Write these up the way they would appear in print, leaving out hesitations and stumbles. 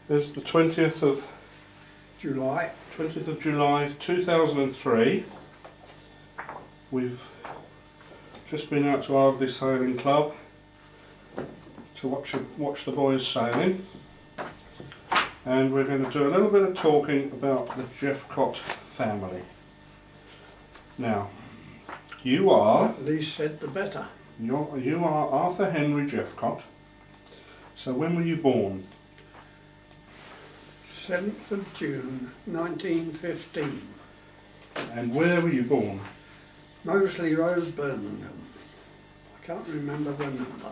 It's the 20th of July. 2003. We've just been out to Ardley Sailing Club to watch the boys sailing, and we're going to do a little bit of talking about the Jephcott family. Now, you are... The least said the better. You are Arthur Henry Jephcott. So when were you born? 7th of June 1915. And where were you born? Moseley Road, Birmingham. I can't remember the number.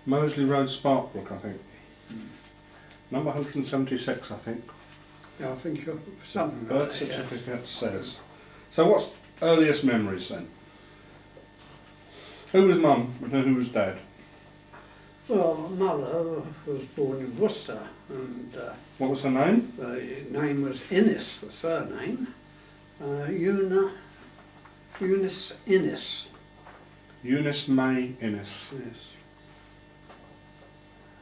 Moseley Road, Sparkbrook, I think. Number 176, I think. Yeah, I think something Birth like that, yes. certificate says. So what's earliest memories then? Who was mum and who was dad? Well, my mother was born in Worcester, and What was her name? the name was Innes, the surname. Eunice Innes. Eunice May Innes. Yes.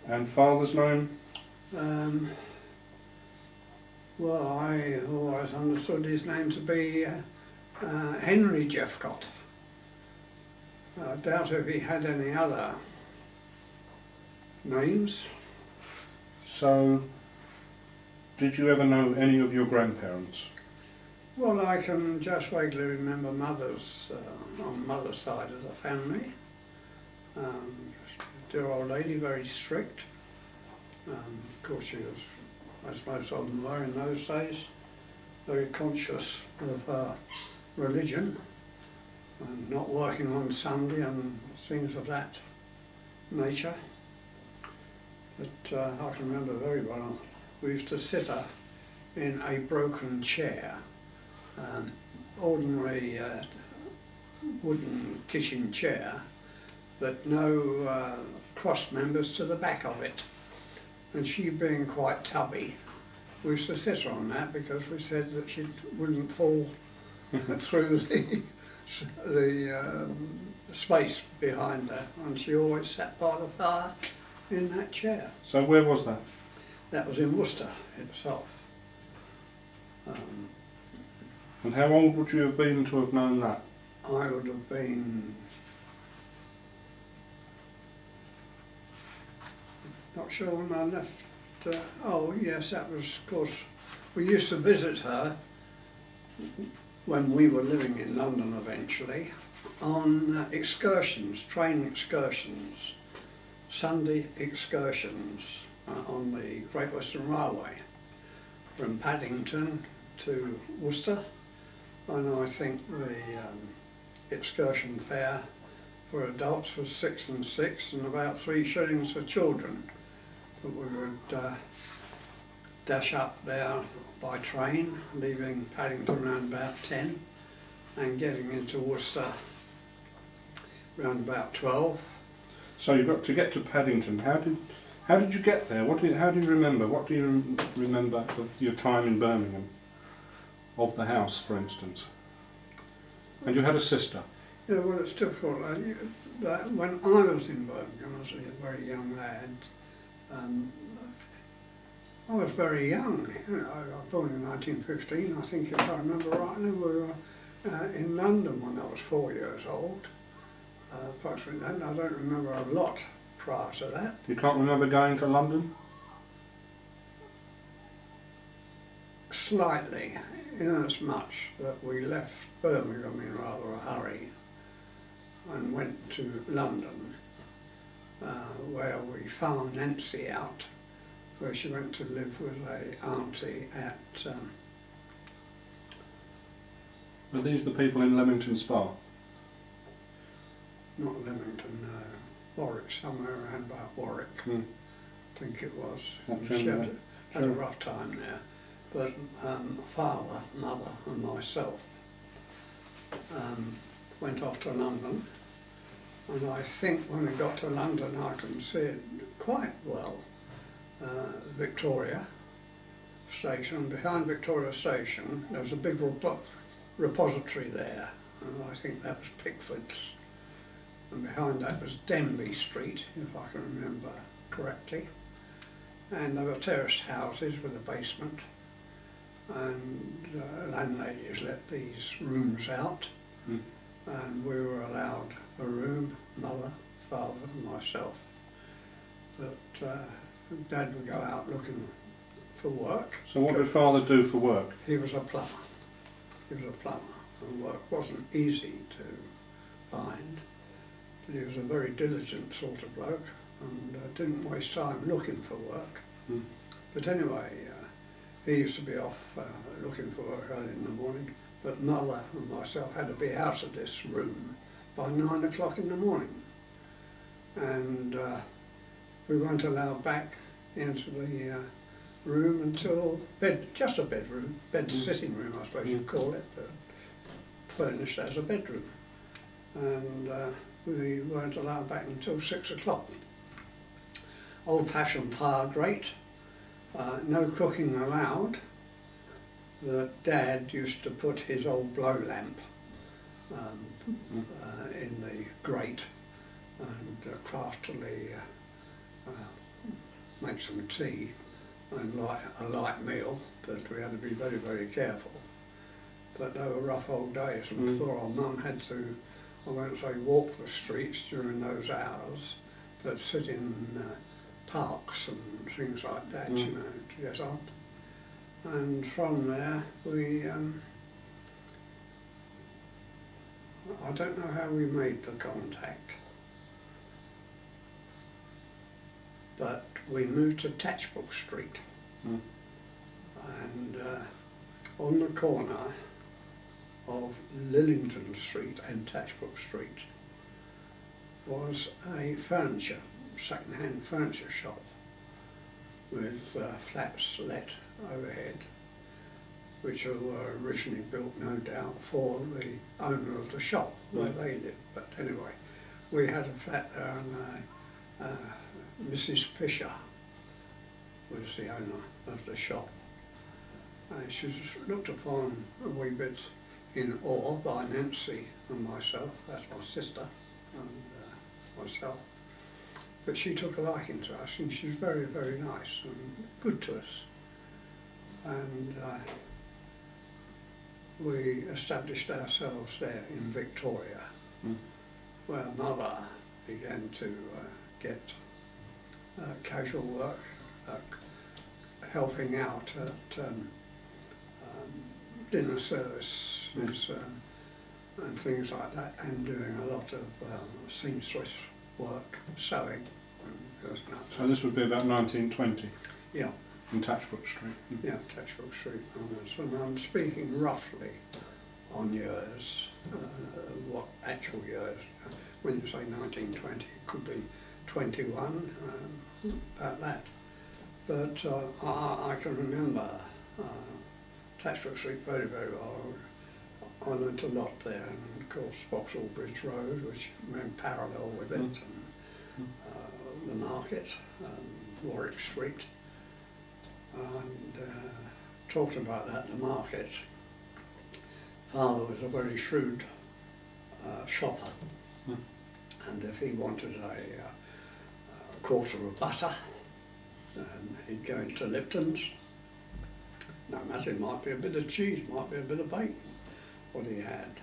And father's name? Well, I always understood his name to be Henry Jephcott. I doubt if he had any other names. So, did you ever know any of your grandparents? Well, I can just vaguely remember mother's, on mother's side of the family. Dear old lady, very strict. Of course she was, as most of them were in those days, very conscious of her religion and not working on Sunday and things of that nature. But I can remember very well, we used to sit her in a broken chair, ordinary wooden kitchen chair, but no cross members to the back of it. And she being quite tubby, we used to sit her on that because we said that she wouldn't fall through the space behind her, and she always sat by the fire in that chair. So where was that? That was in Worcester itself. And how old would you have been to have known that? I would have been, not sure when I left. Oh yes, that was, of course, we used to visit her when we were living in London eventually, on excursions, train excursions, Sunday excursions on the Great Western Railway from Paddington to Worcester, and I think the excursion fare for adults was 6 and 6 and about 3 shillings for children. But we would dash up there by train, leaving Paddington around about 10 and getting into Worcester around about 12. So you got to get to Paddington. How did you get there? How do you remember? What do you remember of your time in Birmingham? Of the house, for instance. And you had a sister. Yeah, well, it's difficult. When I was in Birmingham as a very young lad, I was very young. I was born in 1915. I think, if I remember rightly, we were in London when I was 4 years old. Approximately that. I don't remember a lot prior to that. You can't remember going to London? Slightly, in as much that we left Birmingham in rather a hurry and went to London, where we found Nancy out, where she went to live with a auntie at... Were these the people in Leamington Spa? Not Leamington, no. Warwick, somewhere around about Warwick, I think it was. She had a rough time there. But father, mother and myself went off to London, and I think when we got to London I can see it quite well. Victoria Station, behind Victoria Station there was a big repository there, and I think that was Pickford's, and behind that was Denby Street, if I can remember correctly. and they were terraced houses with a basement, and landladies let these rooms out, and we were allowed a room, mother, father and myself. But Dad would go out looking for work. So what did Father do for work? He was a plumber. He was a plumber, and work wasn't easy to find, but he was a very diligent sort of bloke, and didn't waste time looking for work. But anyway, he used to be off looking for work early in the morning, but Mother and myself had to be out of this room by 9 o'clock in the morning. And we weren't allowed back into the room until just a bedroom, sitting room I suppose you'd call it, but furnished as a bedroom. And we weren't allowed back until 6 o'clock. Old-fashioned fire grate, no cooking allowed. But Dad used to put his old blow lamp in the grate and craftily make some tea and a light meal, but we had to be very, very careful. But they were rough old days, and before our mum had to, I won't say walk the streets during those hours, but sit in parks and things like that, you know, to get on. And from there we, I don't know how we made the contact, but we moved to Tatchbrook Street, and on the corner of Lillington Street and Tatchbrook Street was a second-hand furniture shop with flats let overhead, which were originally built, no doubt, for the owner of the shop where they lived. But anyway, we had a flat there, and Mrs. Fisher was the owner of the shop. She was looked upon a wee bit in awe by Nancy and myself, that's my sister, and myself. But she took a liking to us, and she was very, very nice and good to us. And we established ourselves there in Victoria, where Mother began to get casual work, helping out at dinner services and things like that, and doing a lot of seamstress work, sewing. So this would be about 1920? Yeah. In Tatchbrook Street? Yeah, Tatchbrook Street. And I'm speaking roughly on years, what actual years. When you say 1920, it could be 21, about that. But I can remember Tatchbrook Street very, very well. I learnt a lot there, and of course Vauxhall Bridge Road, which ran parallel with it, and the market, Warwick Street. And talking about that, the market, Father was a very shrewd shopper, and if he wanted a quarter of butter, he'd go into Lipton's. No matter, it might be a bit of cheese, might be a bit of bacon, what he had.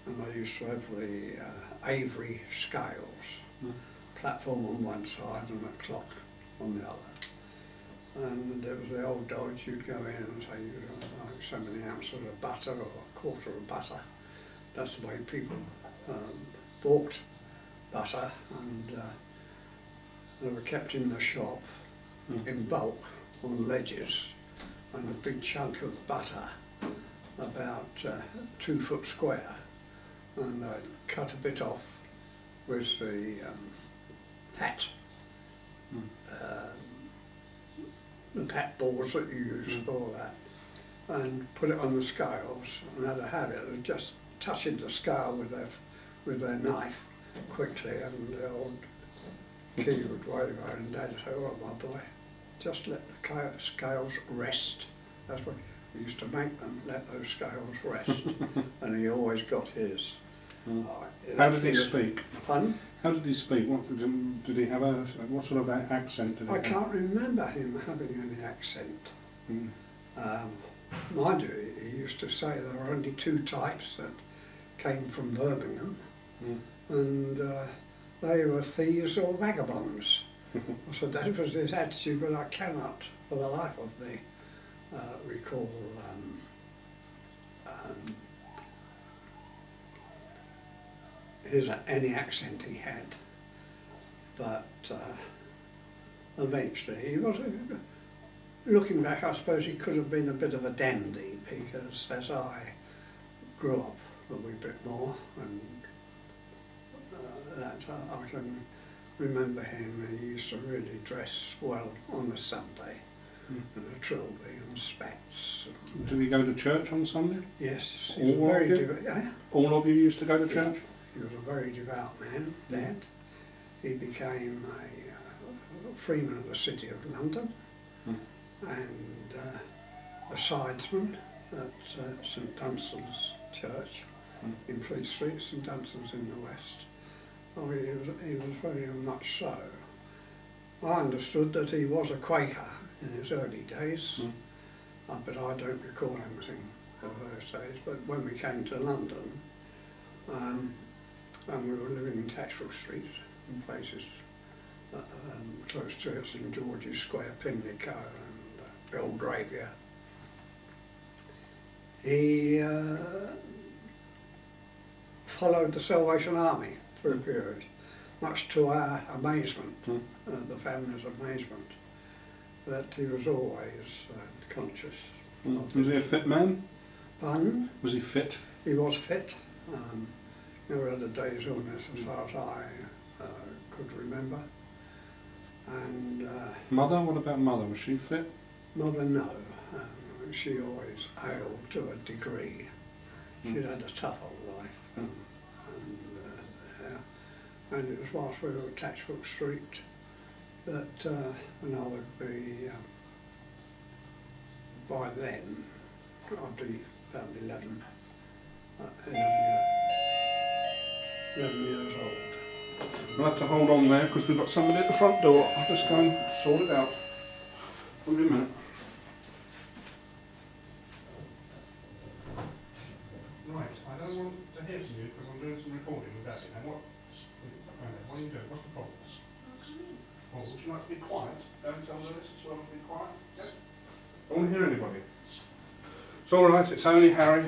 And I used to have the Avery scales, platform on one side and a clock on the other. And there was the old dodge, you'd go in and say, like so many ounces of butter or a quarter of butter. That's the way people bought butter, and they were kept in the shop in bulk on ledges, and a big chunk of butter, about 2 foot square, and they'd cut a bit off with the pat. The pat balls that you use for that, and put it on the scales, and had a habit of just touching the scale with their knife quickly, and the old key would wave over, and Dad would say, "All right, my boy, just let the scales rest." That's what we used to make them, let those scales rest. And he always got his. Mm. It How had did to he be speak? Pardon? How did he speak? Did he have what sort of accent did he I have? can't remember him having any accent. Mm. Mind you, he used to say there were only two types that came from Birmingham, and they were thieves or vagabonds. I said that was his attitude, but I cannot, for the life of me, recall any accent he had. But eventually he was, looking back, I suppose he could have been a bit of a dandy, because as I grew up a wee bit more, and that I can remember him, he used to really dress well on a Sunday, and a trilby and spats. Did he go to church on Sunday? Yes, he was All very of you? All of you used to go to church? He was a very devout man, Dad. He became a freeman of the City of London, and a sidesman at St Dunstan's Church in Fleet Street, St Dunstan's in the west. Oh, he was very much so. I understood that he was a Quaker in his early days, but I don't recall anything of those days. But when we came to London, and we were living in Tatchell Street, in places close to it, St George's Square, Pimlico, and Belgravia, he followed the Salvation Army for a period, much to our amazement, the family's amazement, that he was always conscious. Was he a fit man? Pardon? Was he fit? He was fit. Never had a day's illness as far as I could remember. And Mother? What about Mother? Was she fit? Mother, no. She always ailed to a degree. She'd had a tough old life. And it was whilst we were at Tatchell Street that, and I would be, by then, I'd be about 11 years old. We'll have to hold on there because we've got somebody at the front door. I'll just go and sort it out. Give me a minute. Right, I don't want to hear from you because I'm doing some recording with Daddy. Now what are you doing? What's the problem? Oh, would you like to be quiet? Don't tell the listeners well to be quiet. Yes? I don't want to hear anybody. It's all right, it's only Harry.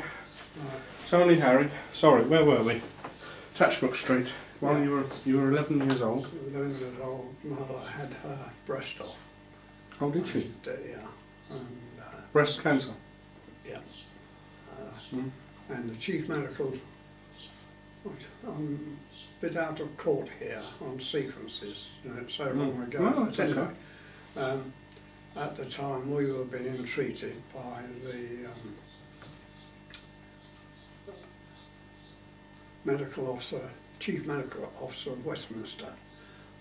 It's only Harry. Sorry, where were we? Tatchbrook Street. Well, Yeah. you were 11 years old. 11 years old, Mother had her breast off. Oh, did she? Yeah. And, Breast cancer. yeah. And the chief medical, I'm a bit out of court here on sequences, you know, it's so long ago. No, But it's anyway, okay. at the time we were being treated by the medical officer, chief medical officer of Westminster,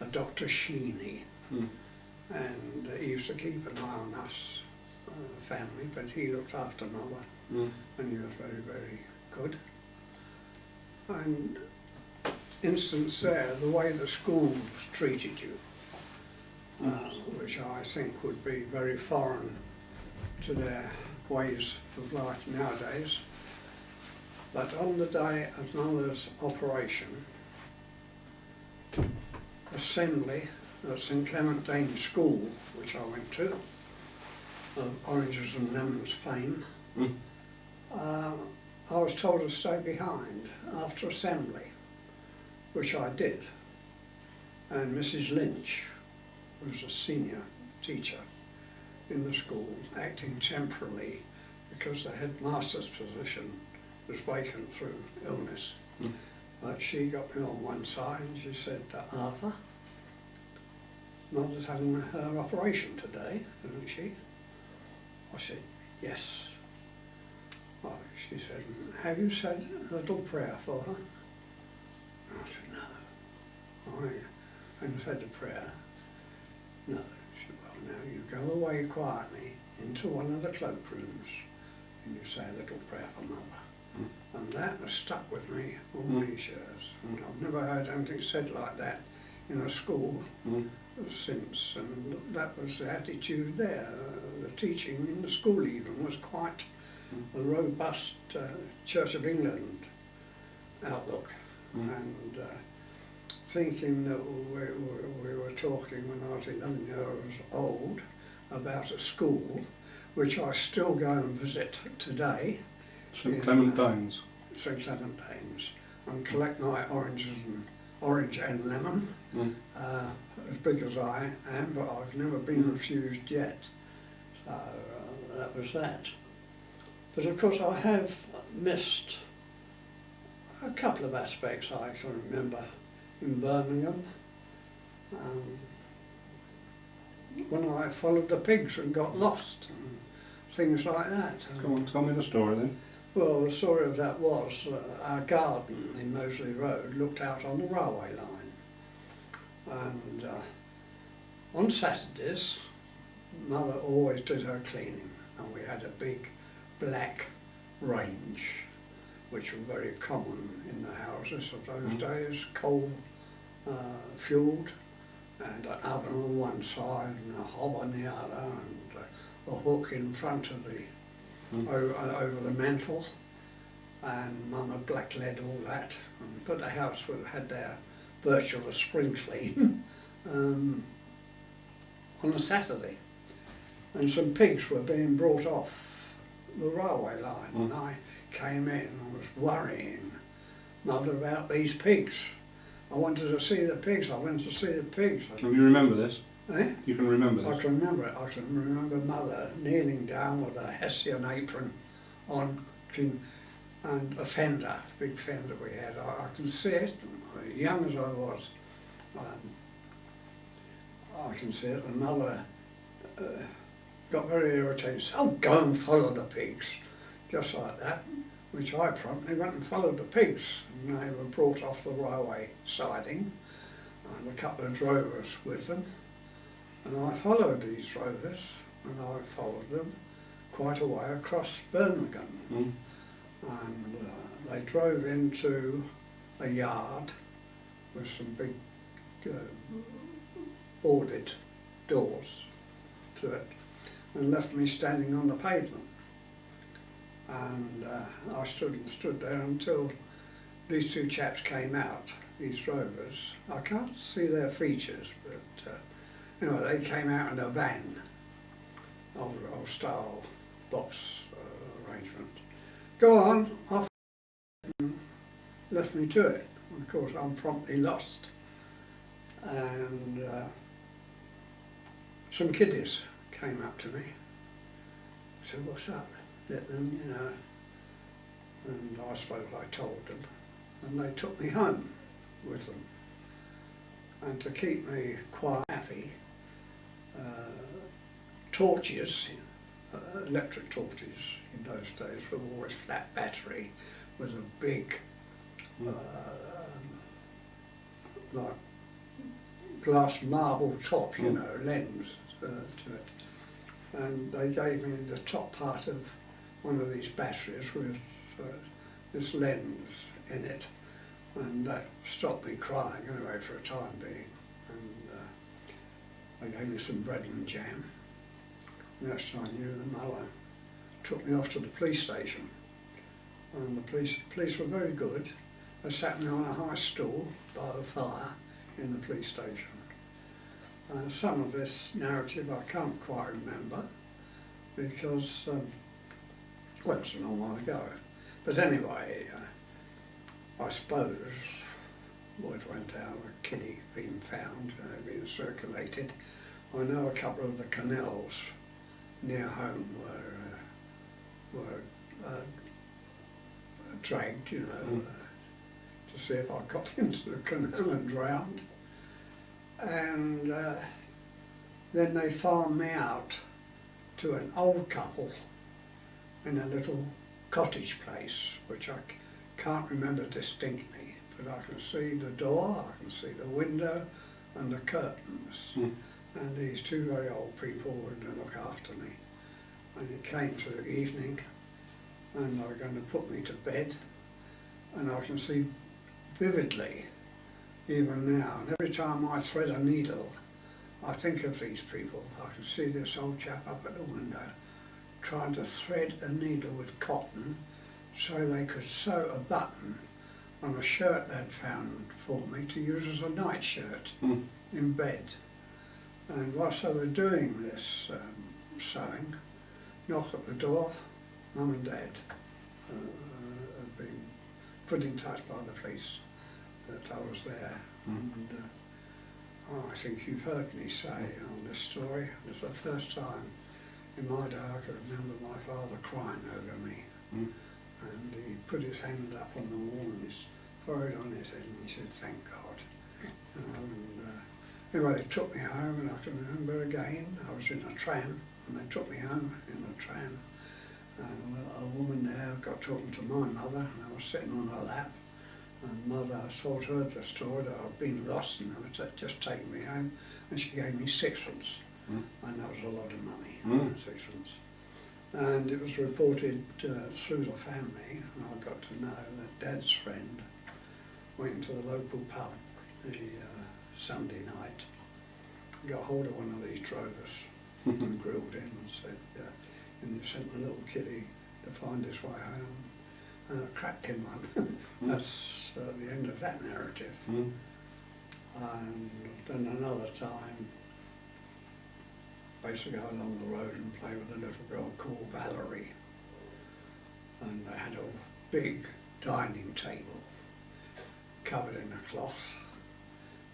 a Dr. Sheeny, and he used to keep an eye on us, the family, but he looked after Mother, and he was very, very good. And instance there, the way the schools treated you, which I think would be very foreign to their ways of life nowadays. But on the day of Mother's operation, assembly at St Clement Danes School, which I went to, of Oranges and Lemons fame, I was told to stay behind after assembly, which I did. And Mrs Lynch, who was a senior teacher in the school, acting temporarily because the headmaster's position was vacant through illness. But she got me on one side and she said, Arthur, Mother's having her operation today, isn't she? I said, yes. Oh, she said, have you said a little prayer for her? And I said, no. Oh, yeah. And I said the prayer. No. She said, well, now you go away quietly into one of the cloakrooms and you say a little prayer for Mother. And that has stuck with me all these years. And I've never heard anything said like that in a school since. And that was the attitude there. The teaching in the school even was quite a robust Church of England outlook. And thinking that we were talking when I was 11 years old about a school which I still go and visit today. St Clementine's. St Clementine's, and collect my orange and lemon, as big as I am, but I've never been refused yet. So that was that. But of course I have missed a couple of aspects I can remember in Birmingham. When I followed the pigs and got lost and things like that. Come on, tell me the story then. Well, the story of that was our garden in Moseley Road looked out on the railway line. And on Saturdays, Mother always did her cleaning, and we had a big black range, which were very common in the houses of those days, coal fueled, and an oven on one side and a hob on the other, and a hook in front of the over the mantel, and Mum had blacklead all that, but the house had their virtual spring clean on a Saturday, and some pigs were being brought off the railway line, and I came in and was worrying Mother about these pigs. I wanted to see the pigs. I went to see the pigs. Can you remember this? Eh? You can remember this? I can remember it. I can remember Mother kneeling down with a hessian apron on and a fender, big fender we had. I can see it, young as I was. I can see it, and Mother got very irritated. Said, "Oh, go and follow the pigs," just like that, which I promptly went and followed the pigs. And they were brought off the railway siding, and a couple of drovers with them. And I followed these drovers, and I followed them quite a way across Birmingham. And they drove into a yard with some big boarded doors to it, and left me standing on the pavement. And I stood there until these two chaps came out, these drovers. I can't see their features, but anyway, they came out in a van, old style box arrangement. Go on, off, and left me to it. Of course, I'm promptly lost. And some kiddies came up to me. I said, "What's up?" Them, you know. And I suppose I told them. And they took me home with them. And to keep me quite happy, torches, electric torches in those days were always flat battery with a big like glass marble top, you know, lens to it. And they gave me the top part of one of these batteries with this lens in it, and that stopped me crying anyway for a time being. And they gave me some bread and jam. Next I knew, the mother took me off to the police station, and the police were very good. They sat me on a high stool by the fire in the police station. Some of this narrative I can't quite remember because, well, it's a long while ago. But anyway, I suppose word went out, a kiddie being found, being circulated. I know a couple of the canals near home were dragged, you know, to see if I got into the canal and drowned. And then they farmed me out to an old couple in a little cottage place, which I can't remember distinctly, but I can see the door, I can see the window and the curtains. And these two very old people were going to look after me. And it came to the evening, and they were going to put me to bed, and I can see vividly, even now, and every time I thread a needle, I think of these people. I can see this old chap up at the window trying to thread a needle with cotton so they could sew a button on a shirt they'd found for me to use as a night shirt in bed. And whilst they were doing this sewing, knock at the door, Mum and Dad had been put in touch by the police that I was there. And I think you've heard me say on this story, it's the first time in my day I can remember my father crying over me. And he put his hand up on the wall and his forehead on his head and he said, "Thank God." Anyway, they took me home, and I can remember again, I was in a tram, and they took me home in the tram. And a woman there got talking to my mother, and I was sitting on her lap. And Mother thought heard the story that I'd been lost and they were just taking me home, and she gave me sixpence, and that was a lot of money, sixpence. And it was reported through the family, and I got to know that Dad's friend went into the local pub the Sunday night, got hold of one of these drovers and grilled him and said, and you sent my little kiddie to find his way home. And I cracked him one. That's the end of that narrative. And then another time, I used to go along the road and play with a little girl called Valerie. And they had a big dining table covered in a cloth.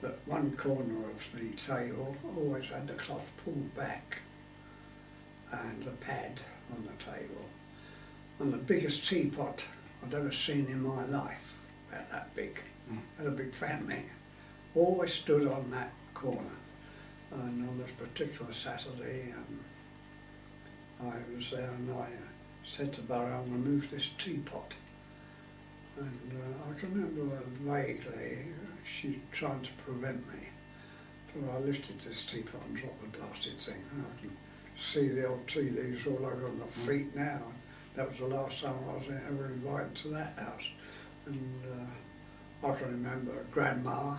But one corner of the table always had the cloth pulled back and a pad on the table. And the biggest teapot I'd ever seen in my life, about that big, had a big family, always stood on that corner. And on this particular Saturday, I was there and I said to Barry, "I'm going to move this teapot." And I can remember vaguely she trying to prevent me. So I lifted this teapot and dropped the blasted thing. And I can see the old tea leaves all over my feet now. That was the last time I was ever invited to that house. And I can remember Grandma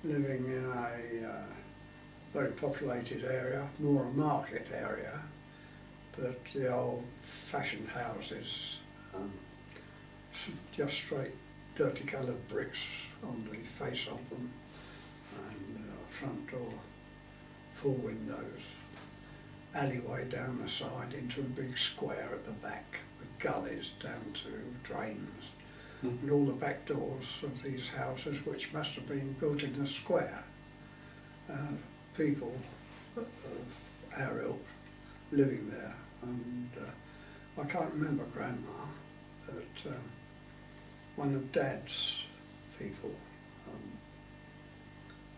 living in a very populated area, more a market area, but the old-fashioned houses, just straight dirty coloured bricks on the face of them, and front door, full windows, alleyway down the side into a big square at the back with gullies down to drains, and all the back doors of these houses, which must have been built in the square. People of our ilk living there, and I can't remember Grandma, but one of Dad's people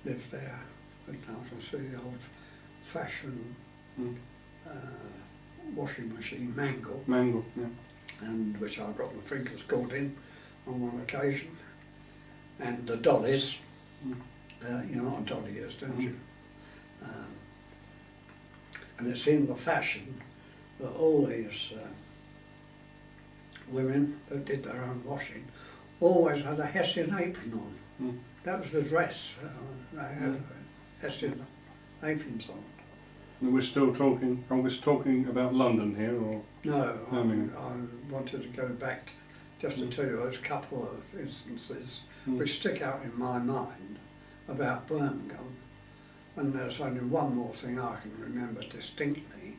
lived there, and I can see the old-fashioned washing machine, Mangle, yeah. and which I got my fingers caught in on one occasion, and the dollies. You know what a dolly is, don't you? And it seemed the fashion that all these women that did their own washing always had a Hessian apron on. That was the dress. They had Hessian aprons on. And we're still talking, are we talking about London here, or? No, Birmingham? I wanted to go back just to tell you those couple of instances which stick out in my mind about Birmingham. And there's only one more thing I can remember distinctly,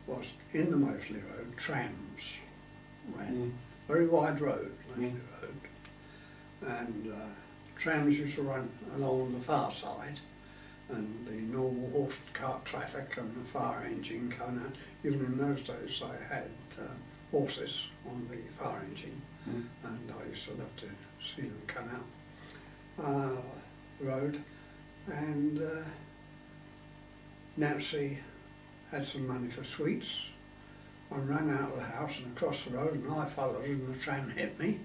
was in the Moseley Road, trams ran. Very wide road, Moseley Road. And trams used to run along the far side, and the normal horse cart traffic and the fire engine coming out. Even in those days they had horses on the fire engine, and I used to love to see them come out the road. And Nancy had some money for sweets. I ran out of the house and across the road, and I followed, and the tram hit me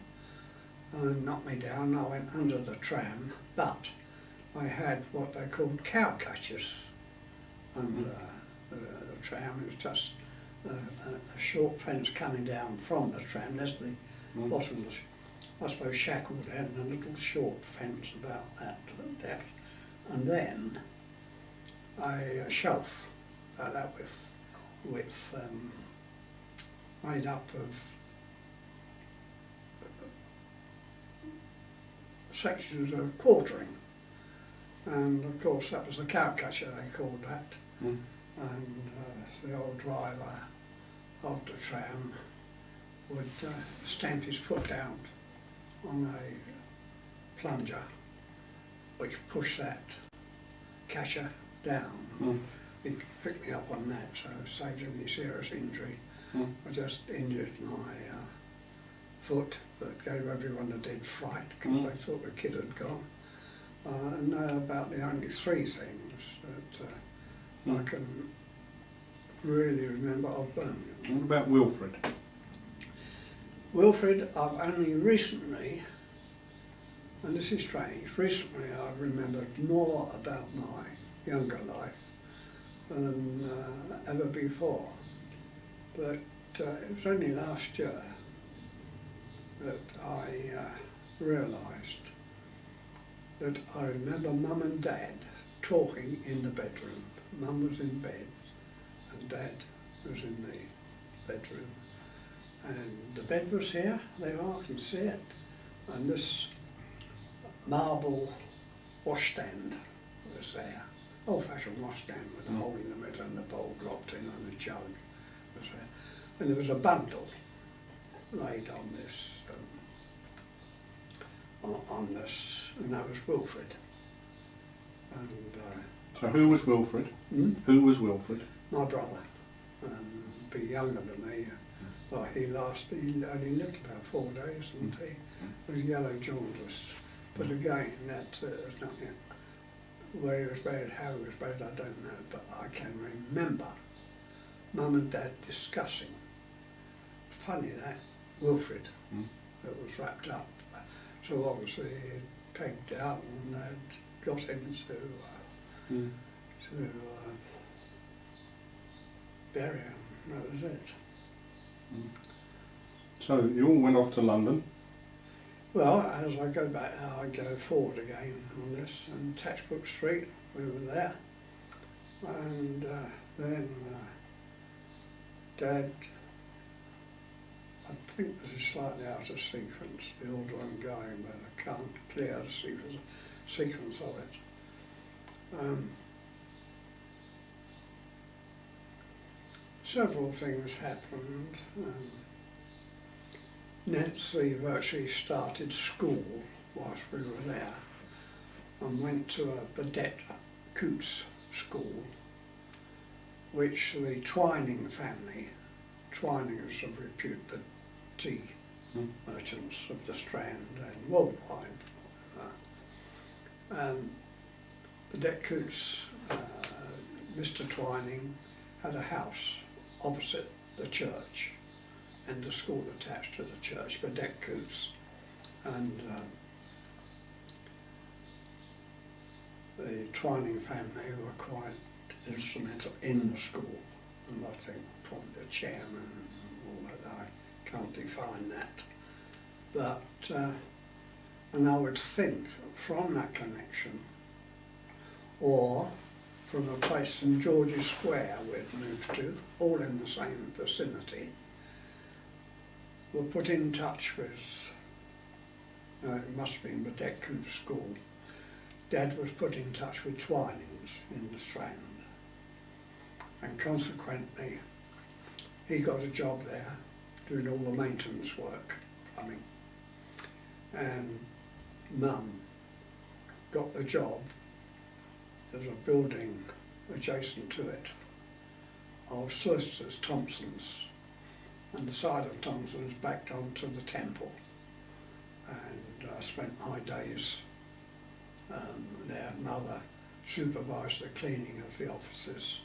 and knocked me down. I went under the tram, but I had what they called cow catchers under the tram. It was just a short fence coming down from the tram. There's the bottom of the, I suppose, shackled end, and a little short fence about that depth. And then a shelf like that with made up of sections of quartering, and of course that was the cowcatcher, they called that. And the old driver of the tram would stamp his foot down on a plunger which pushed that catcher down. He picked me up on that, so I saved any serious injury. I just injured my foot, that gave everyone a dead fright because they thought the kid had gone. And they're about the only three things that I can really remember of Birmingham. What about Wilfred? Wilfred, I've only recently, and this is strange, recently I've remembered more about my younger life than ever before. But it was only last year that I realised that I remember Mum and Dad talking in the bedroom. Mum was in bed and Dad was in the bedroom. And the bed was here, there you are, I can see it. And this marble washstand was there. Old-fashioned washstand with a hole in the middle and the bowl dropped in and a jug was there. And there was a bundle laid on this, and that was Wilfred. And so who was Wilfred? Who was Wilfred? my brother, a bit younger than me. Well, he only lived about 4 days, and he was yellow jaundice. But again, that was nothing. Where he was buried, how he was buried, I don't know, but I can remember Mum and Dad discussing, funny that, Wilfred, that was wrapped up. So obviously he'd pegged out and they'd got him to bury him. That was it. So you all went off to London? Well, as I go back now, I go forward again on this, and Textbook Street, we were there. And then Dad, I think this is slightly out of sequence, the order I'm going, but I can't clear the sequence of it. Several things happened. Nancy virtually started school whilst we were there and went to a Burdett Coots school, which the Twining family, Twining's of repute, the tea merchants of the Strand and worldwide. Burdett Coots, Mr. Twining had a house opposite the church and the school attached to the church, Burdett Coots, and the Twining family were quite instrumental in the school, and I think probably the chairman and all that. I can't define that, but and I would think from that connection, or from a place, St George's Square, we'd moved to, all in the same vicinity, were put in touch with, it must have been Burdett Coots School. Dad was put in touch with Twinings in the Strand, and consequently he got a job there doing all the maintenance work, plumbing, and Mum got the job. There's a building adjacent to it of solicitors, Thompson's, and the side of Thompson's backed onto the temple, and I spent my days there. Mother supervised the cleaning of the offices,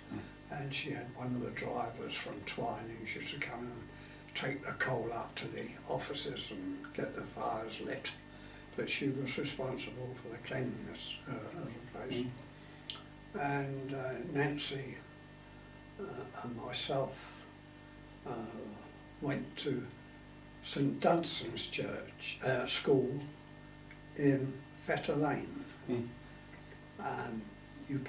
and she had one of the drivers from Twinings used to come and take the coal up to the offices and get the fires lit, but she was responsible for the cleanliness of the place. And Nancy and myself went to St Dunstan's Church school in Fetter Lane, and you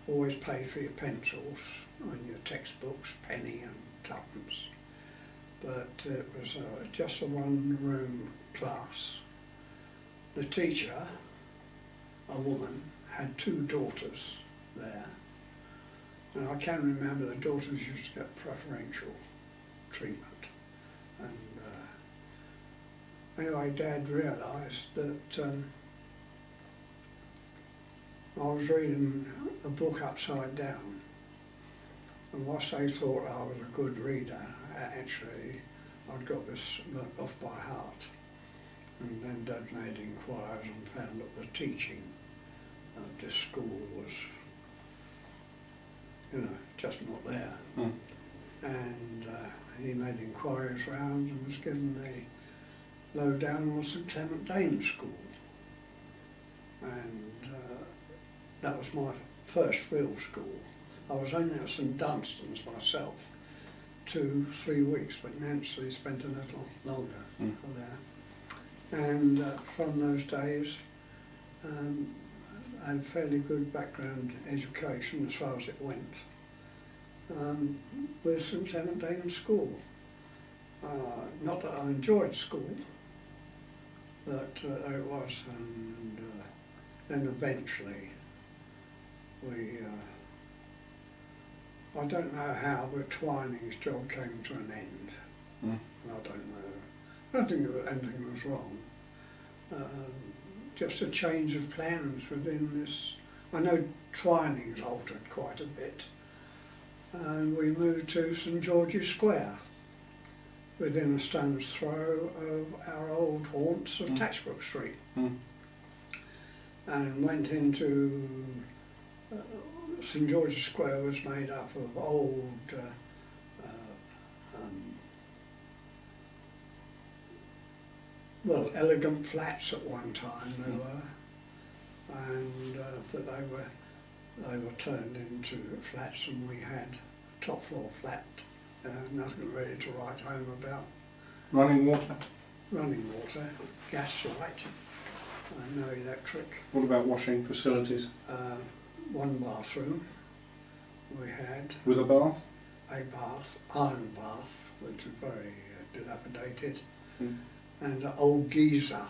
always paid for your pencils and your textbooks, penny and twopence. But it was just a one-room class. The teacher, a woman, had 2 daughters there, and I can remember the daughters used to get preferential treatment. And anyway, Dad realised that I was reading a book upside down, and whilst they thought I was a good reader, actually I'd got this off by heart. And then Dad made inquiries and found that the teaching at this school was, just not there. And he made inquiries round and was given a lowdown on St Clement Danes School. And that was my first real school. I was only at St Dunstan's myself 2-3 weeks, but Nancy spent a little longer there. And from those days, I had a fairly good background education as far as it went, with St Clement Danes School. Not that I enjoyed school, but there it was, and then eventually I don't know how, but Twining's job came to an end. And I don't think that anything was wrong. Just a change of plans within this. I know Twining's altered quite a bit. And we moved to St George's Square, within a stone's throw of our old haunts of Tatchbrook Street. And went into St George's Square was made up of old elegant flats at one time they were, and but they were turned into flats, and we had a top floor flat, nothing really to write home about. Running water? Running water, gas light, no electric. What about washing facilities? One bathroom we had. With a bath? A bath, iron bath, which was very dilapidated, and an old geyser.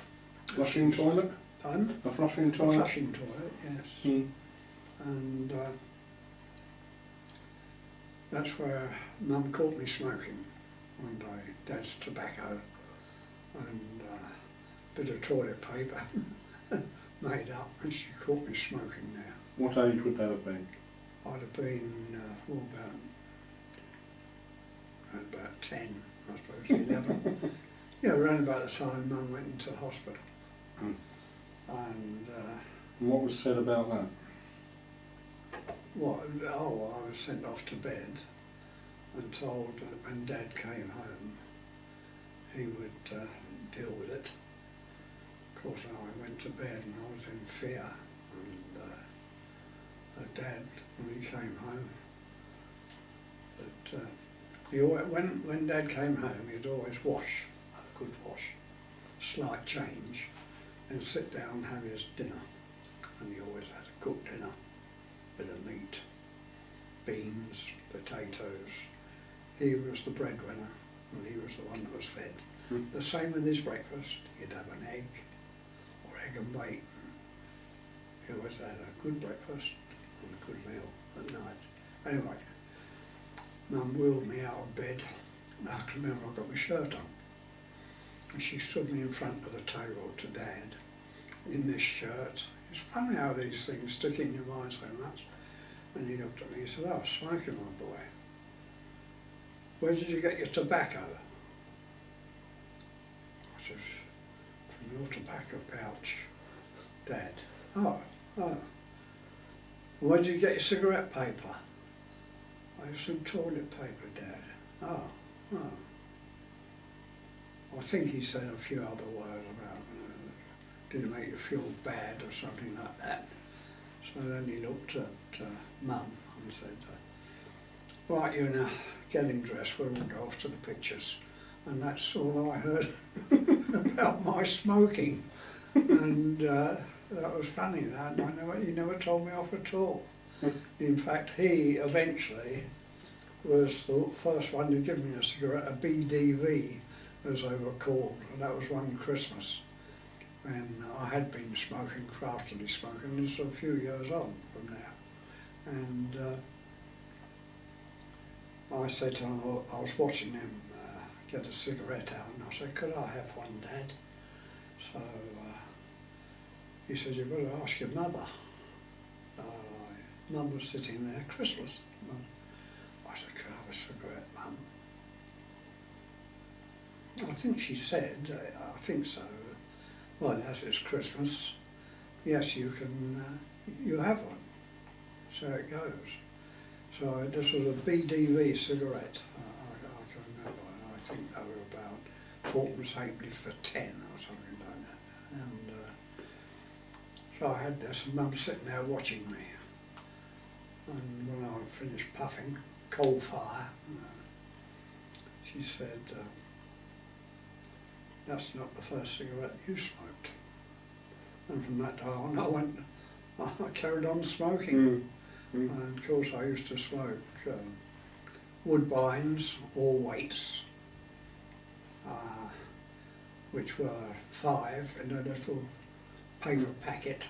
Flushing toilet? Pardon? A flushing toilet? A flushing toilet, yes. And that's where Mum caught me smoking one day. Dad's tobacco and a bit of toilet paper made up, and she caught me smoking there. What age would that have been? I'd have been about 10, I suppose, 11. Yeah, around about the time Mum went into hospital. And what was said about that? I was sent off to bed and told that when Dad came home he would deal with it. Of course, I went to bed and I was in fear, and Dad, when he came home, when Dad came home, he'd always wash, a good wash, slight change, and sit down and have his dinner. And he always had a cooked dinner, bit of meat, beans, potatoes. He was the breadwinner, and he was the one that was fed. The same with his breakfast. He'd have an egg, or egg and bacon. He always had a good breakfast and a good meal at night. Anyway, Mum wheeled me out of bed. I can remember I got my shirt on. And she stood me in front of the table to Dad in this shirt. It's funny how these things stick in your mind so much. And he looked at me and said, "Oh, smoking, my boy. Where did you get your tobacco?" I said, "From your tobacco pouch, Dad." Oh. Where did you get your cigarette paper?" "I have some toilet paper, Dad." Oh. I think he said a few other words about, did it make you feel bad or something like that. So then he looked at Mum and said, right, you now, get him dressed, we'll go off to the pictures. And that's all I heard about my smoking. And that was funny, that. He never told me off at all. In fact, he eventually was the first one to give me a cigarette, a BDV, as they were called. And that was one Christmas. And I had been smoking, craftily smoking, this was a few years on from now. And I said to him, I was watching him get a cigarette out, and I said, could I have one, Dad? So he said, you've got to ask your mother. Mum was sitting there, Christmas. I said, could I have a cigarette, Mum? I think she said, I think so. Well, as it's Christmas, yes, you can, you have one. So it goes. So this was a BDV cigarette, I can remember, and I think they were about fourpence halfpenny for 10 or something like that. And so I had this, and Mum sitting there watching me. And when I finished puffing, coal fire, she said, that's not the first cigarette you smoked. And from that day on, I carried on smoking. And of course I used to smoke Woodbines or Waits, which were 5 in a little paper packet.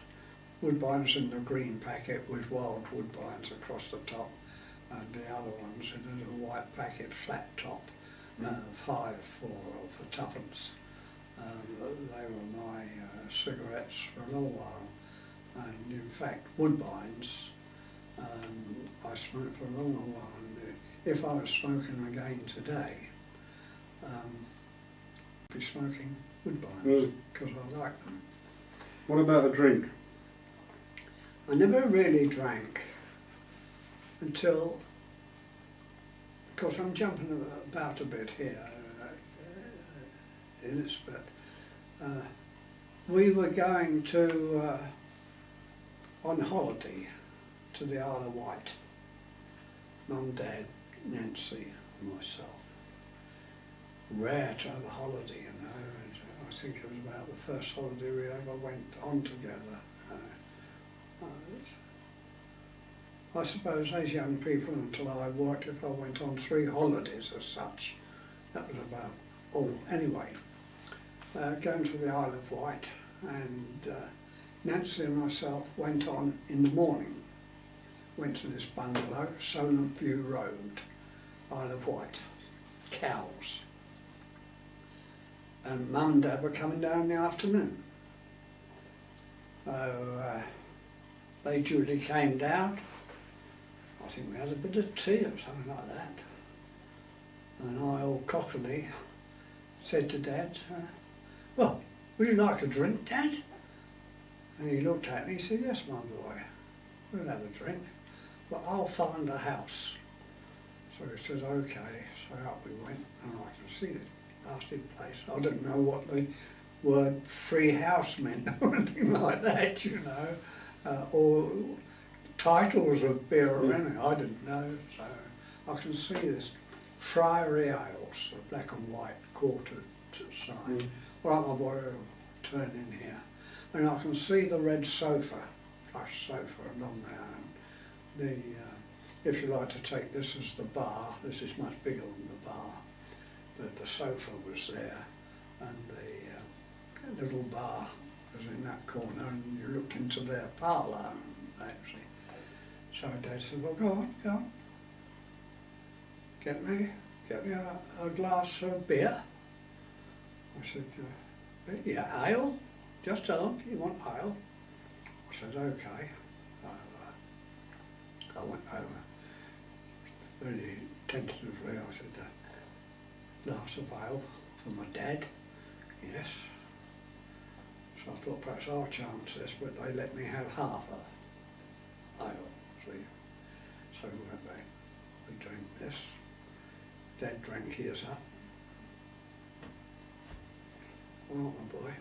Woodbines in the green packet with wild Woodbines across the top, and the other ones in a little white packet, flat top, 5 for twopence. They were my cigarettes for a long while, and in fact Woodbines I smoked for a long while, and if I was smoking again today, I'd be smoking Woodbines because I like them. What about a drink? I never really drank until, of course I'm jumping about a bit here in this, but we were going to, on holiday, to the Isle of Wight. Mum, Dad, Nancy and myself. Rare to have a holiday, you know. And I think it was about the first holiday we ever went on together. I suppose as young people, until I worked, if I went on 3 holidays as such, that was about all. Anyway, going to the Isle of Wight, and Nancy and myself went on in the morning. Went to this bungalow, Solent View Road, Isle of Wight, Cowes. And Mum and Dad were coming down in the afternoon. So they duly came down. I think we had a bit of tea or something like that. And I, all cockily, said to Dad, well, would you like a drink, Dad? And he looked at me and he said, yes, my boy, we'll have a drink, but I'll find a house. So he said, okay, so out we went, and I can see this blasted place. I didn't know what the word free house meant or anything like that, you know, or titles of beer or anything, I didn't know. So I can see this Friary Ales, the black and white quartered sign. Right, my boy, turn in here. And I can see the red sofa, plush sofa along there. And if you like to take this as the bar, this is much bigger than the bar, but the sofa was there, and the little bar was in that corner, and you looked into their parlour, actually. So Dad said, well, go on. Get me a glass of beer. I said, yeah, ale? Just ale? You want ale? I said, okay. I went over very tentatively. I said, glass of ale for my dad? Yes. So I thought perhaps I'll chance this, but they let me have half a ale. See? So we went back, we drank this. Dad drank his up. Well, my boy,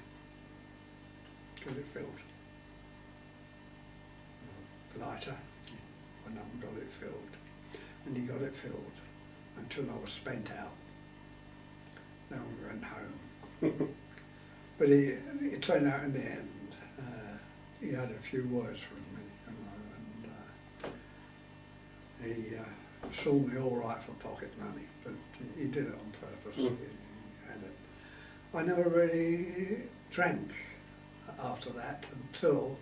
got it filled. Lighter, I never got it filled. and he got it filled until I was spent out. Then we went home. But it turned out in the end, he had a few words with me, and he saw me all right for pocket money, but he did it on purpose. He had it. I never really drank after that until,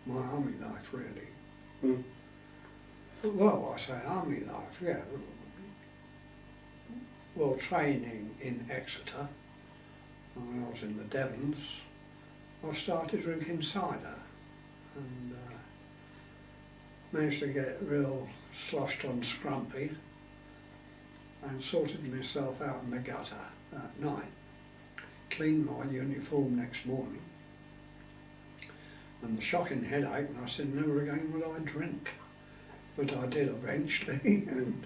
my army life really. Well, I say army life, yeah. Well, training in Exeter, and when I was in the Devons, I started drinking cider and managed to get real sloshed on scrumpy and sorted myself out in the gutter at night. Cleaned my uniform next morning, and the shocking headache, and I said never again will I drink. But I did eventually, and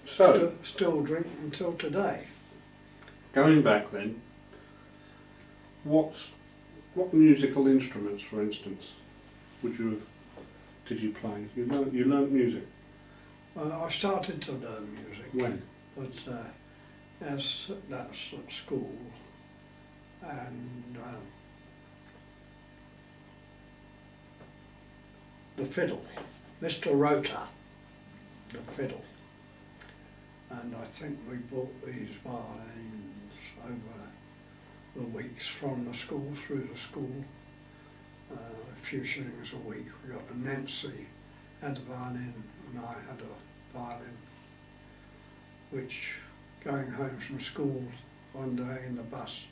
still drink until today. Going back then, what musical instruments, for instance, did you play? You learnt music? I started to learn music. When? But as that's at school, and the fiddle, Mr. Rota, the fiddle. And I think we bought these violins over the weeks from the school, through the school, a few shillings a week. We got a Nancy had a violin and I had a violin, which going home from school one day in the bus,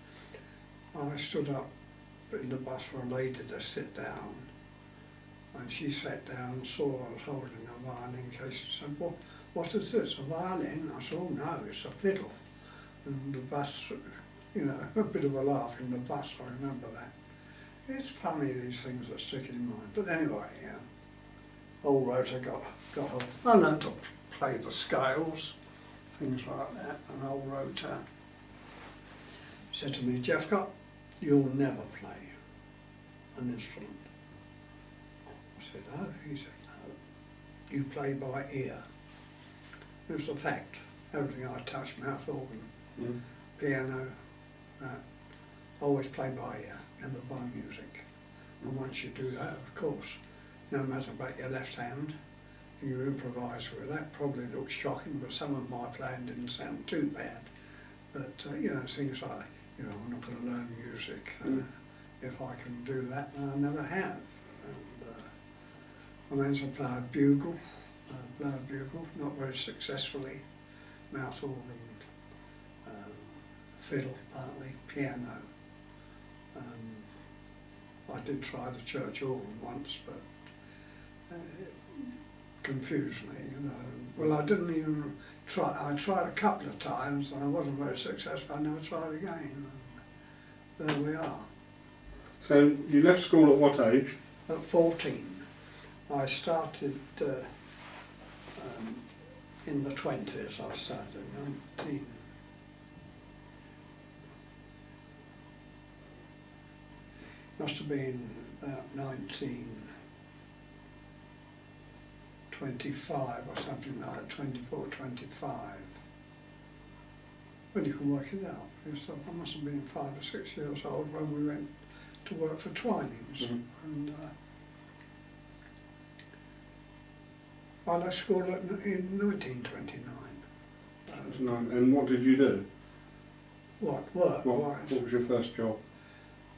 I stood up in the bus for a lady to sit down, and she sat down and saw I was holding a violin case. She said, well, what is this, a violin? I said, oh no, it's a fiddle. And the bus, you know, a bit of a laugh in the bus, I remember that. It's funny, these things that stick in mind. But anyway, old Rota got hold. I learned to play the scales, things like that, and old Rota said to me, Jephcott, you'll never play an instrument. I said, oh, he said, no, you play by ear. It was a fact. Everything I touched, mouth organ, piano, always play by ear, never by music. And once you do that, of course, no matter about your left hand, you improvise with that. Probably looks shocking, but some of my playing didn't sound too bad. But you know, things like, you know, I'm not going to learn music if I can do that, and I never have. And I managed to play a bugle, not very successfully, mouth organ, fiddle partly, piano. I did try the church organ once, but it confused me, you know. Well, I didn't even try. I tried a couple of times and I wasn't very successful. I never tried again. And there we are. So you left school at what age? At 14. I started in the 20s. I started at 19. Must have been about 1925 or something like that, 24, 25. Well, you can work it out. So I must have been 5 or 6 years old when we went to work for Twinings. And I left school in 1929. And what did you do? What? Work? What was your first job?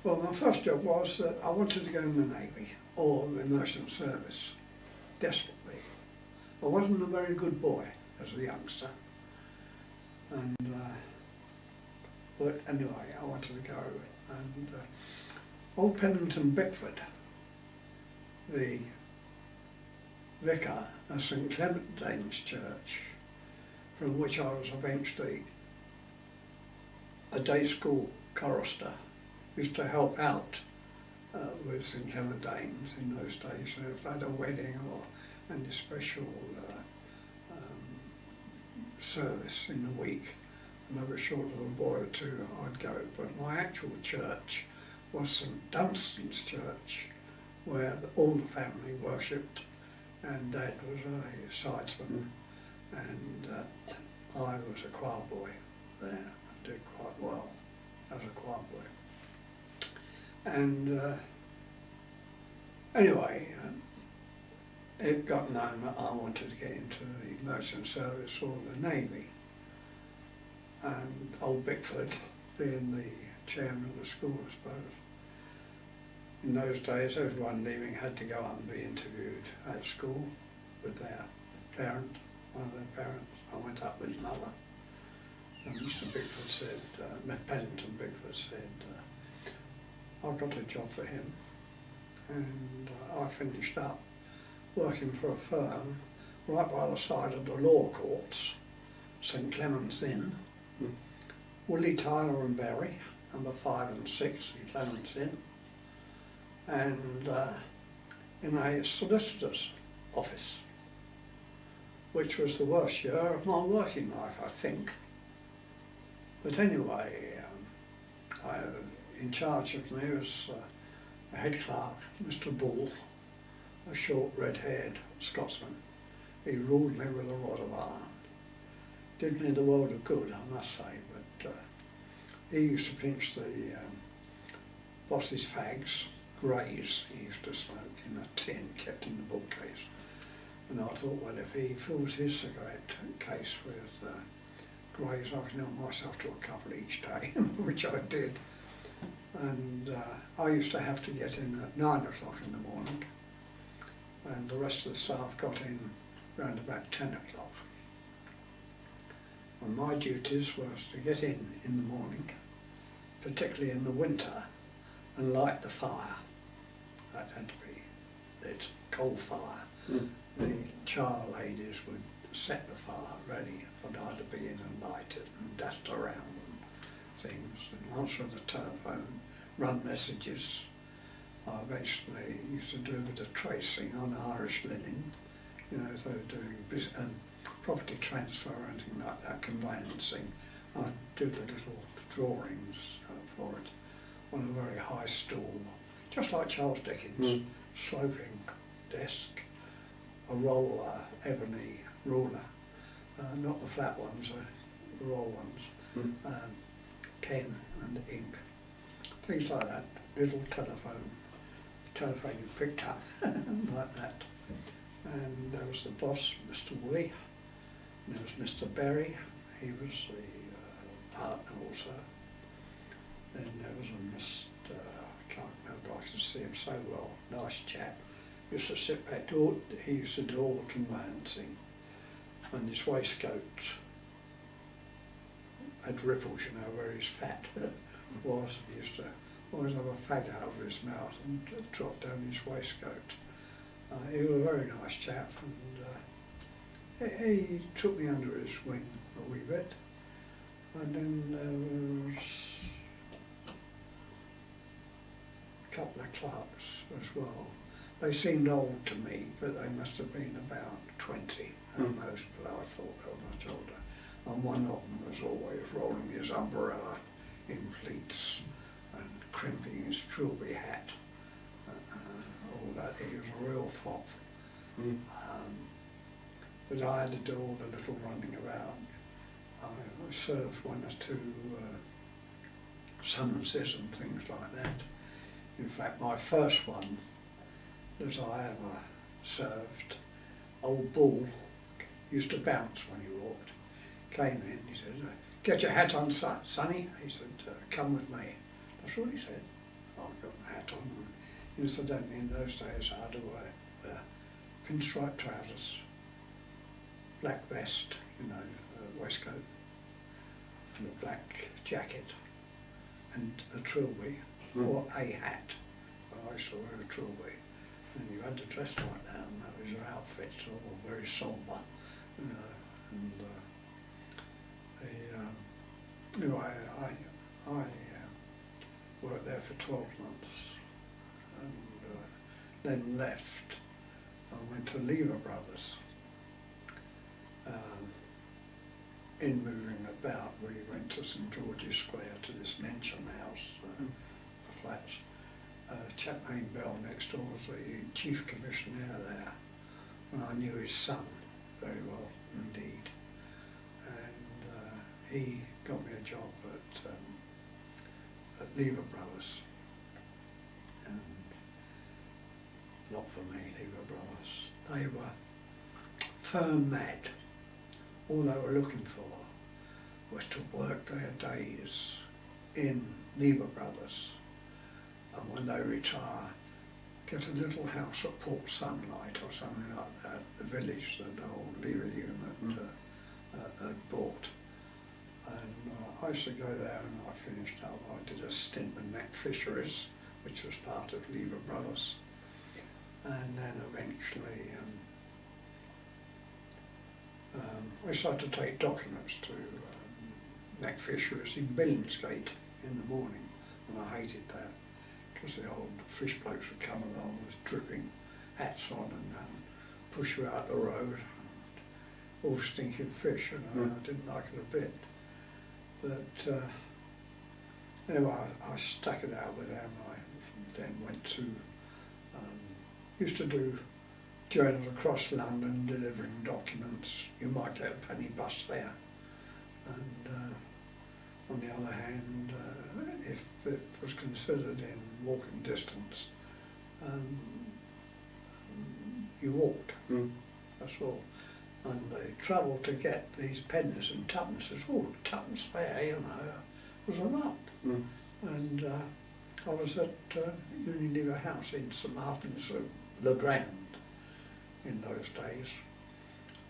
Well, my first job was that I wanted to go in the Navy or the merchant service, desperately. I wasn't a very good boy as a youngster, and but anyway, I wanted to go. And old Pennington Bickford, the vicar of St Clement Danes Church, from which I was eventually a day school chorister, used to help out with St Clement Danes in those days. And if they had a wedding or any special service in the week, and I was short of a boy or two, I'd go. But my actual church was St Dunstan's Church, where all the family worshipped, and Dad was a sidesman, and I was a choir boy there. I did quite well as a choir boy. And anyway, it got known that I wanted to get into the merchant service or the Navy. And old Bickford, being the chairman of the school, I suppose, in those days everyone leaving had to go up and be interviewed at school with their parent, one of their parents. I went up with mother, and Mr. Bickford said, Pennington Bickford said, I got a job for him, and I finished up working for a firm right by the side of the law courts, St Clement's Inn, Woolley, Tyler and Berry, number 5 and 6 St Clement's Inn, and in a solicitor's office, which was the worst year of my working life, I think. But anyway, in charge of me was a head clerk, Mr. Bull, a short red-haired Scotsman. He ruled me with a rod of iron. Did me the world of good, I must say, but he used to pinch the boss's fags, greys. He used to smoke in a tin kept in the bookcase. And I thought, well, if he fills his cigarette case with greys, I can help myself to a couple each day, which I did. And I used to have to get in at 9 o'clock in the morning, and the rest of the staff got in round about 10 o'clock. And my duties was to get in the morning, particularly in the winter, and light the fire. That had to be lit, coal fire. The char ladies would set the fire ready for I to be in and light it and dust around and things, and answer the telephone, run messages. I eventually used to do a bit of tracing on Irish linen, you know, if they were doing property transfer or anything like that, conveyancing. I'd do the little drawings for it on a very high stool, just like Charles Dickens, sloping desk, a roller, ebony ruler, not the flat ones, the roll ones, pen and ink, things like that, little telephone you picked up, like that. And there was the boss, Mr. Woolley, and there was Mr. Berry, he was the partner also. Then there was a Mr. I can't remember, I could see him so well, nice chap. Used to sit back, he used to do all the conveyancing, and his waistcoat had ripples, you know, where his fat was. He used to always have a fag out of his mouth and drop down his waistcoat. He was a very nice chap, and he took me under his wing a wee bit. And then there was a couple of clerks as well. They seemed old to me, but they must have been about 20 at most, but I thought they were much older. And one of them was always rolling his umbrella in pleats and crimping his trilby hat. All that, he was a real fop. But I had to do all the little running about. I served 1 or 2 summonses and things like that. In fact, my first one that I ever served, old Bull used to bounce when he walked. Came in, he said, "Get your hat on, sonny." He said, "Come with me." That's what he said. I got my hat on. Incidentally, in those days I had to wear pinstripe trousers, black vest, you know, waistcoat, and a black jacket, and a trilby, or a hat. I used to wear a trilby. And you had to dress like that, and that was your outfit, all very sombre, you know. And anyway, I worked there for 12 months, and then left. I went to Lever Brothers. In moving about, we went to St George's Square to this mansion house, the flats. A chap named Bell next door was the chief commissioner there, and I knew his son very well indeed. And he got me a job at Lever Brothers. And not for me, Lever Brothers. They were firm mad. All they were looking for was to work their days in Lever Brothers, and when they retire, get a little house at Port Sunlight or something like that, the village that the old Lever unit had bought. And I used to go there, and I finished up. I did a stint with Mac Fisheries, which was part of Lever Brothers, and then eventually I started to take documents to Mac Fisheries in Billingsgate in the morning, and I hated that because the old fish blokes would come along with dripping hats on and push you out the road, all stinking fish, and I didn't like it a bit. But anyway, I stuck it out with them. I then went to, used to do journeys across London delivering documents. You might get a penny bus there. And on the other hand, if it was considered in walking distance, you walked, that's all. And the trouble to get these pennies and tuppences, tuppence fare, you know, was a lot. And I was at Unilever House in St Martin's Le Grand in those days,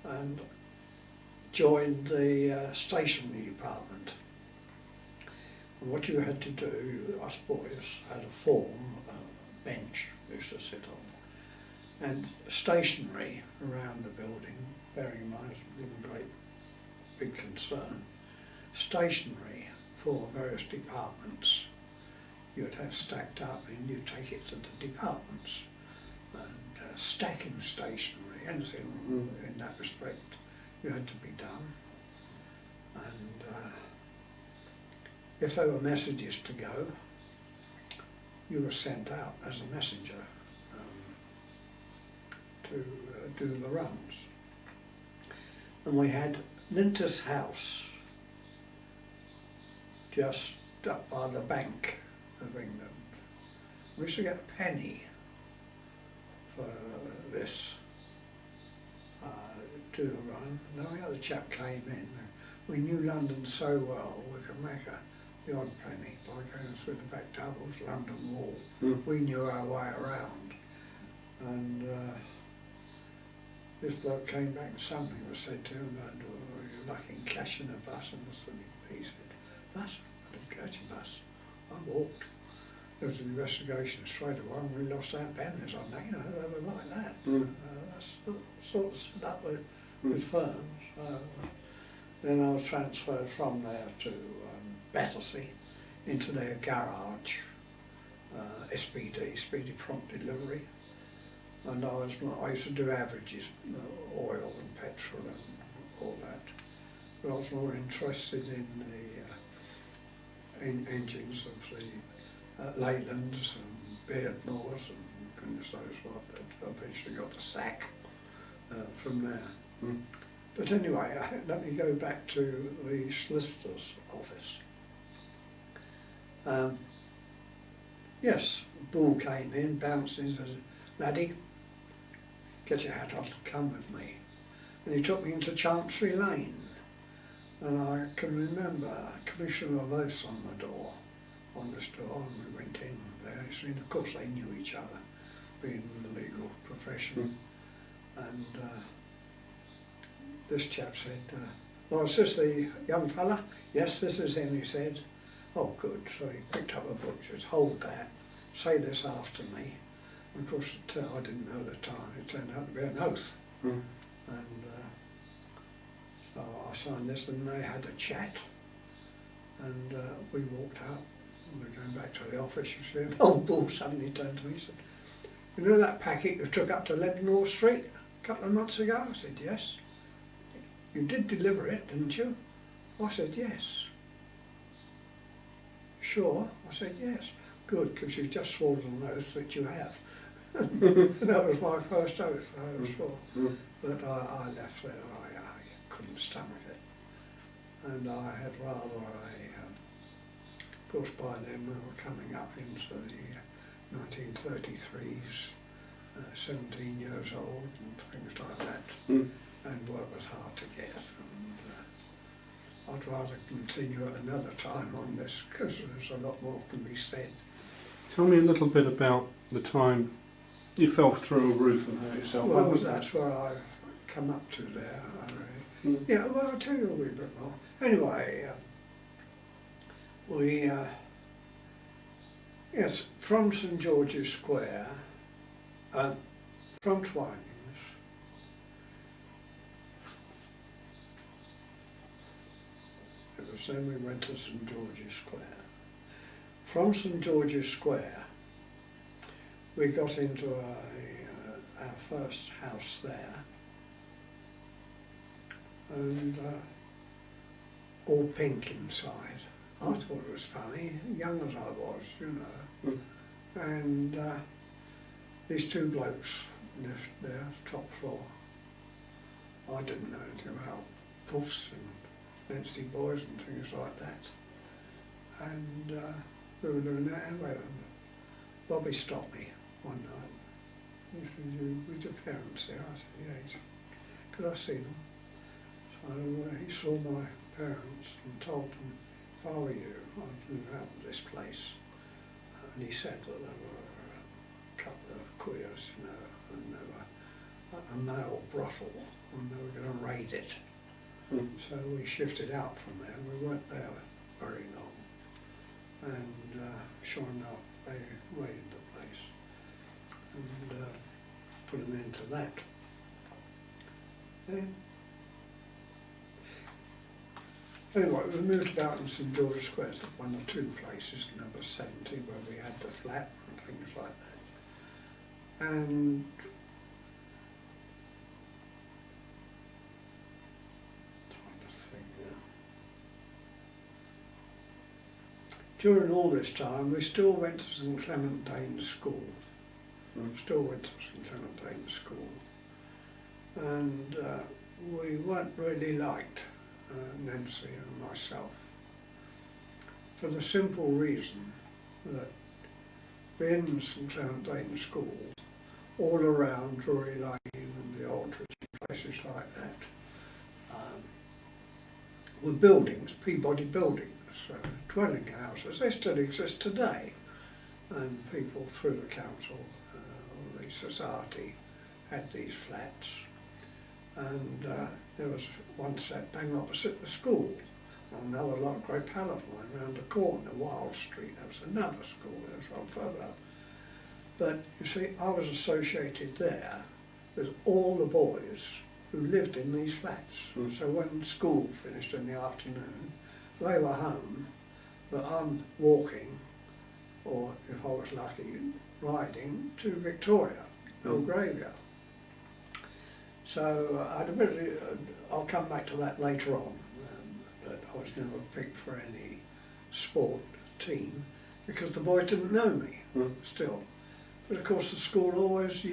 and joined the stationery department. And what you had to do, us boys had a form, a bench we used to sit on, and stationery around the building, bearing in mind it's a great big concern, stationery for various departments you'd have stacked up, and you'd take it to the departments. And stacking stationery, anything in that respect, you had to be done. And if there were messages to go, you were sent out as a messenger to do the runs. And we had Linter's House just up by the Bank of England. We used to get a penny for this do the run. And then the other chap came in. We knew London so well we could make the odd penny by going through the back doubles, London Wall. We knew our way around. And this bloke came back and something was said to him, and you're lucky in catching a bus. And he said, bus? I didn't catch a bus. I walked. There was an investigation straight away, and we lost our pennies on that. You know, they were like that. That's sort of set up with firms. Then I was transferred from there to Battersea into their garage, SPD, Speedy Prompt Delivery. And I used to do averages, oil and petrol and all that. But I was more interested in the engines of the Leylands and Beardmores and goodness knows what, that eventually got the sack from there. But anyway, let me go back to the solicitor's office. Yes, Bull came in, bounced in, said, laddie, get your hat on, come with me. And he took me into Chancery Lane. And I can remember Commissioner of Oaths on the door, on this door, and we went in there. And of course they knew each other, being in the legal profession. And this chap said, oh, is this the young fella? Yes, this is him, he said. Oh, good. So he picked up a book, said, hold that, say this after me. And of course, I didn't know at the time, it turned out to be an oath. And I signed this, and they had a chat. And we walked out, and we were going back to the office. And old Bull suddenly turned to me and said, you know that packet you took up to Leadenhall Street a couple of months ago? I said, yes. You did deliver it, didn't you? I said, yes. Sure? I said, yes. Good, because you've just sworn an oath that you have. That was my first oath, I was sure. Mm. But I left there, I couldn't stomach it. And I had rather of course by then we were coming up into the 1933s, 17 years old and things like that. Mm. And work was hard to get. And I'd rather continue at another time on this because there's a lot more can be said. Tell me a little bit about the time you fell through a roof and hurt yourself. Well, When was that's that? where I've come up to there. Mm. Yeah, well, I'll tell you a wee bit more. Anyway, we, yes, from St George's Square, from Twinings, it was then we went to St George's Square. From St George's Square, we got into our first house there, and all pink inside. I thought it was funny, young as I was, you know. Mm. And these two blokes lived there, top floor. I didn't know anything about puffs and Nancy boys and things like that. And we were doing that anyway. And Bobby stopped me one night. He said, "With your parents there?" I said, "Yeah." He said, "Could I see them?" So he saw my parents and told them, "If I were you, I'd move out of this place." And he said that there were a couple of queers, you know, and there were a male brothel, and they were going to raid it. Mm. So we shifted out from there. We weren't there very long, and sure enough, they raided the place and put an end to that. Then, anyway, we moved about in St George's Square to one or two places, number 70, where we had the flat and things like that. And trying to think now. During all this time, we still went to St Clement Danes School. Still went to St Clement Danes School. And we weren't really liked, Nancy and myself, for the simple reason that being in St Clement Danes School, all around Drury Lane and the Aldridge and places like that, were buildings, Peabody buildings, dwelling houses. They still exist today, and people through the council or the society had these flats. And there was one set bang opposite the school, and another lot, great pal of mine round the corner, Wild Street. There was another school, there was one further up. But you see, I was associated there with all the boys who lived in these flats. Mm. So when school finished in the afternoon, they were home, but I'm walking, or if I was lucky, riding to Victoria, Belgravia. So I had a bit of, I'll come back to that later on, that I was never picked for any sport team because the boys didn't know me still. But of course the school always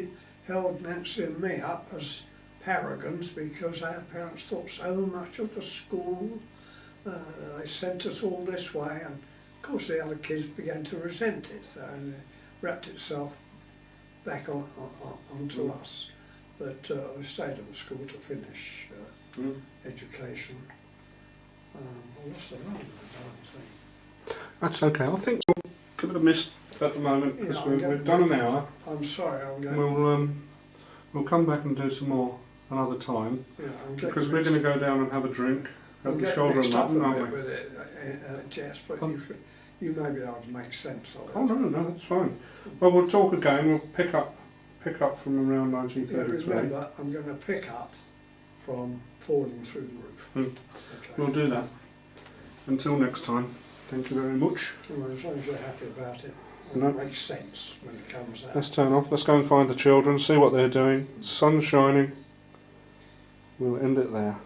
held Nancy and me up as paragons because our parents thought so much of the school. They sent us all this way, and of course the other kids began to resent it and it wrapped itself back onto us. But I stayed at the school to finish education. I lost the run of the darn thing. That's okay. I think we'll give it a miss at the moment because Yeah, we've done an hour. I'm sorry, I'm going. We'll come back and do some more another time Yeah, I'm because we're going to go down and have a drink at the Shoulder and Mutton, aren't we? With it, Jess, but you may be able to make sense of it. Oh no, that's fine. Well, we'll talk again. We'll pick up from around 1933. Yeah, remember, I'm going to pick up from falling through the roof. Okay. We'll do that. Until next time, thank you very much. Well, as long as you're happy about it, No. it makes sense when it comes out. Let's turn off. Let's go and find the children, see what they're doing. Sun's shining. We'll end it there.